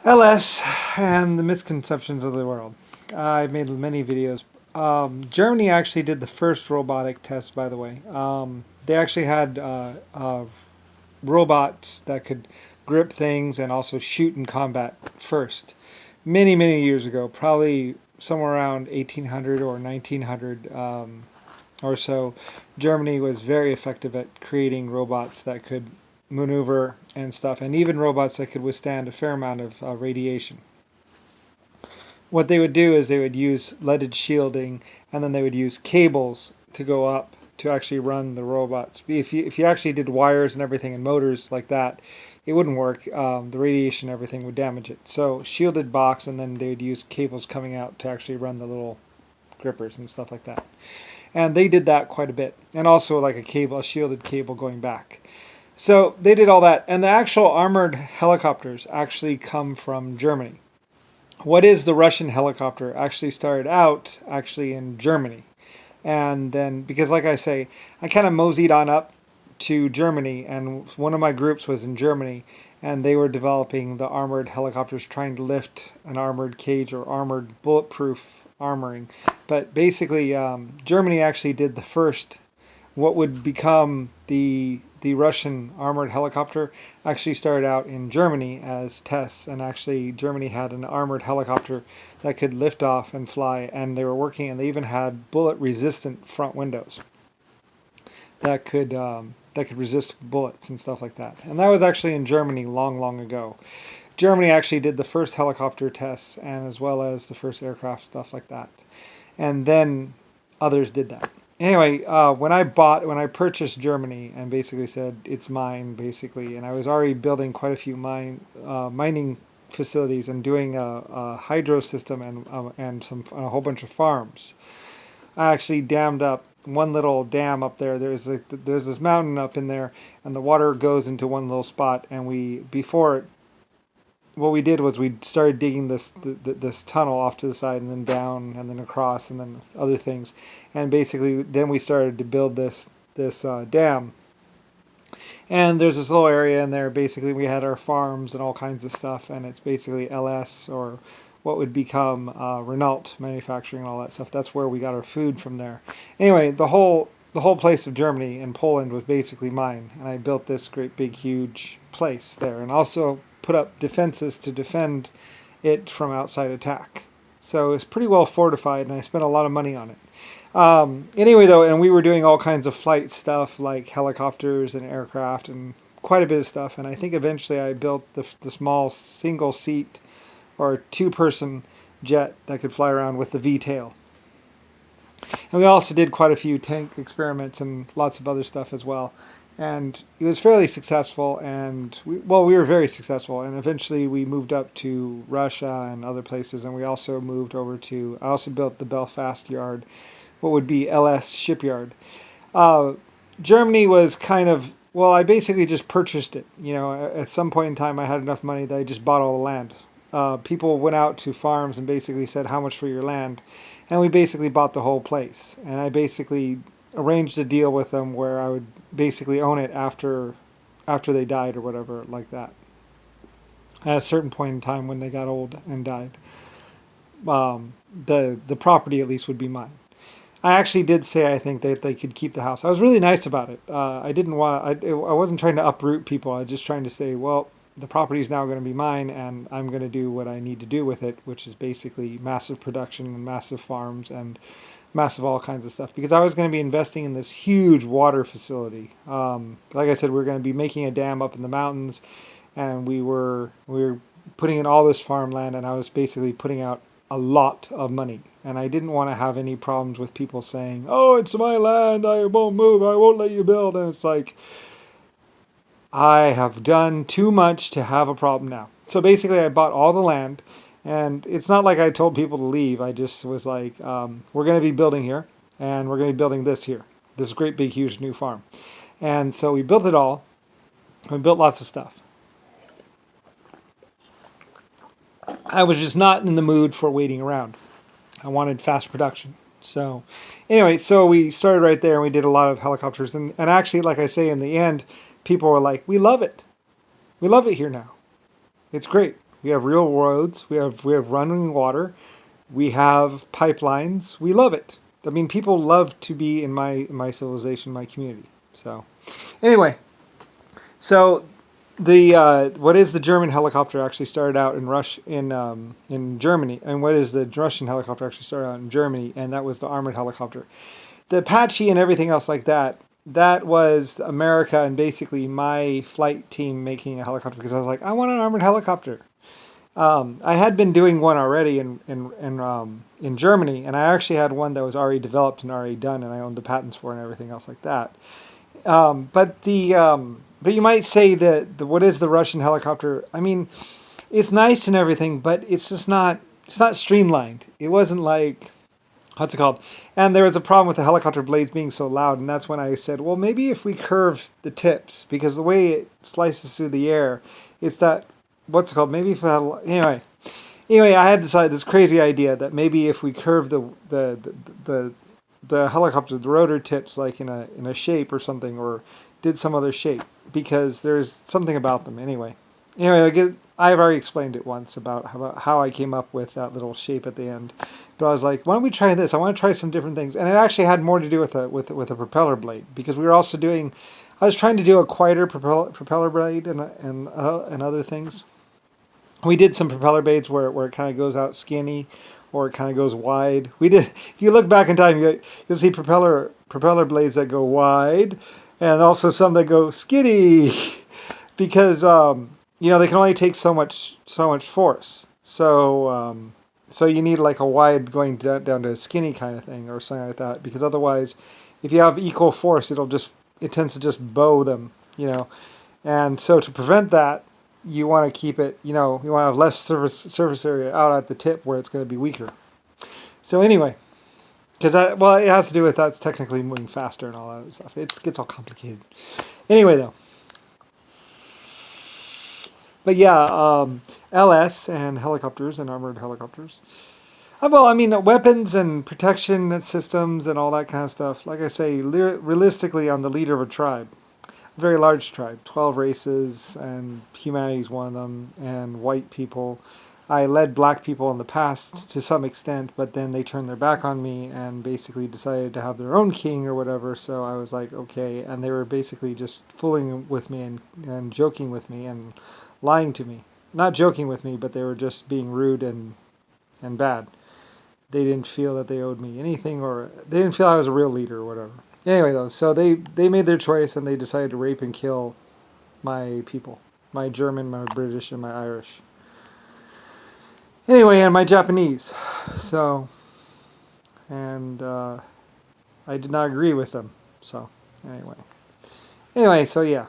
LS and the misconceptions of the world. I've made many videos. Germany actually did the first robotic test, by the way. They actually had robots that could grip things and also shoot in combat first. Many, many years ago, probably somewhere around 1800 or 1900 or so, Germany was very effective at creating robots that could maneuver and stuff, and even robots that could withstand a fair amount of radiation. What they would do is they would use leaded shielding, and then they would use cables to go up to actually run the robots. If you actually did wires and everything and motors like that, it wouldn't work. The radiation and everything would damage it. So shielded box, and then they would use cables coming out to actually run the little grippers and stuff like that. And they did that quite a bit, and also like a shielded cable going back. So they did all that, and the actual armored helicopters actually come from Germany. What is the Russian helicopter actually started out actually in Germany. And then, because like I say, I kind of moseyed on up to Germany, and one of my groups was in Germany, and they were developing the armored helicopters, trying to lift an armored cage or armored bulletproof armoring. But basically, Germany actually did the first, what would become the Russian armored helicopter actually started out in Germany as tests, and actually Germany had an armored helicopter that could lift off and fly, and they were working, and they even had bullet-resistant front windows that could resist bullets and stuff like that. And that was actually in Germany long, long ago. Germany actually did the first helicopter tests, and as well as the first aircraft stuff like that, and then others did that. Anyway, when I purchased Germany and basically said it's mine, basically, and I was already building quite a few mining facilities and doing a hydro system and a whole bunch of farms. I actually dammed up one little dam up there. There's this mountain up in there, and the water goes into one little spot. And what we did was we started digging this tunnel off to the side, and then down, and then across, and then other things, and basically then we started to build this dam. And there's this little area in there. Basically, we had our farms and all kinds of stuff, and it's basically LS, or what would become Renault manufacturing and all that stuff. That's where we got our food from there. Anyway, the whole place of Germany and Poland was basically mine, and I built this great big huge place there, and also put up defenses to defend it from outside attack. So it's pretty well fortified, and I spent a lot of money on it. Anyway, though, and we were doing all kinds of flight stuff like helicopters and aircraft and quite a bit of stuff. And I think eventually I built the small single seat or two-person jet that could fly around with the V-tail. And we also did quite a few tank experiments and lots of other stuff as well. And it was fairly successful, and we were very successful. And eventually we moved up to Russia and other places, and we also moved over to, I also built the Belfast yard, what would be LS shipyard. Uh, Germany was kind of, well, I basically just purchased it. At some point in time, I had enough money that I just bought all the land. People went out to farms and basically said, how much for your land? And we basically bought the whole place. And I basically arranged a deal with them where I would basically own it after they died or whatever like that. At a certain point in time when they got old and died, the property at least would be mine. I actually did say I think that they could keep the house. I was really nice about it. I didn't want. I wasn't trying to uproot people. I was just trying to say, well, the property is now going to be mine, and I'm going to do what I need to do with it, which is basically massive production and massive farms and massive all kinds of stuff. Because I was going to be investing in this huge water facility. Like I said, we were going to be making a dam up in the mountains, and we were putting in all this farmland, and I was basically putting out a lot of money. And I didn't want to have any problems with people saying, oh, it's my land, I won't move, I won't let you build. And it's like, I have done too much to have a problem now. So basically, I bought all the land, and it's not like I told people to leave. I just was like, we're going to be building here, and we're going to be building this here, this great big huge new farm. And so we built it all. We built lots of stuff. I was just not in the mood for waiting around. I wanted fast production. So anyway, so we started right there, and we did a lot of helicopters. And actually, like I say, in the end, people were like, we love it. We love it here now. It's great. We have real roads. We have running water. We have pipelines. We love it. I mean, people love to be in my civilization, my community. So, anyway, so the what is the German helicopter actually started out in Germany, and what is the Russian helicopter actually started out in Germany, and that was the armored helicopter. The Apache and everything else like that. That was America and basically my flight team making a helicopter because I was like, I want an armored helicopter. I had been doing one already in Germany, and I actually had one that was already developed and already done, and I owned the patents for it and everything else like that. But you might say that what is the Russian helicopter? I mean, it's nice and everything, but it's not streamlined. It wasn't like what's it called? And there was a problem with the helicopter blades being so loud, and that's when I said, well, maybe if we curve the tips, because the way it slices through the air, it's that what's it called? Maybe if I had, anyway, I had decided this crazy idea that maybe if we curve the helicopter, the rotor tips like in a shape or something, or did some other shape, because there's something about them anyway. Anyway, I've already explained it once about how I came up with that little shape at the end. But I was like, why don't we try this? I want to try some different things, and it actually had more to do with a propeller blade, because we were also doing. I was trying to do a quieter propeller blade and other things. We did some propeller blades where it kind of goes out skinny, or it kind of goes wide. We did. If you look back in time, you'll see propeller blades that go wide, and also some that go skinny, because they can only take so much force. So you need like a wide going down to a skinny kind of thing or something like that, because otherwise, if you have equal force, it tends to just bow them. And so to prevent that, you want to keep it, you want to have less surface area out at the tip where it's going to be weaker. So anyway, because it has to do with that's technically moving faster and all that stuff. It gets all complicated. Anyway, though. But yeah, LS and helicopters and armored helicopters. Well, I mean, weapons and protection systems and all that kind of stuff. Like I say, realistically, I'm the leader of a tribe. A very large tribe, 12 races, and humanity's one of them, and white people. I led black people in the past to some extent, but then they turned their back on me and basically decided to have their own king or whatever, so I was like, okay, and they were basically just fooling with me and joking with me and lying to me. Not joking with me, but they were just being rude and bad. They didn't feel that they owed me anything, or they didn't feel I was a real leader or whatever. Anyway, though, so they made their choice, and they decided to rape and kill my people. My German, my British, and my Irish. Anyway, and my Japanese. So, and I did not agree with them. So, anyway. So yeah.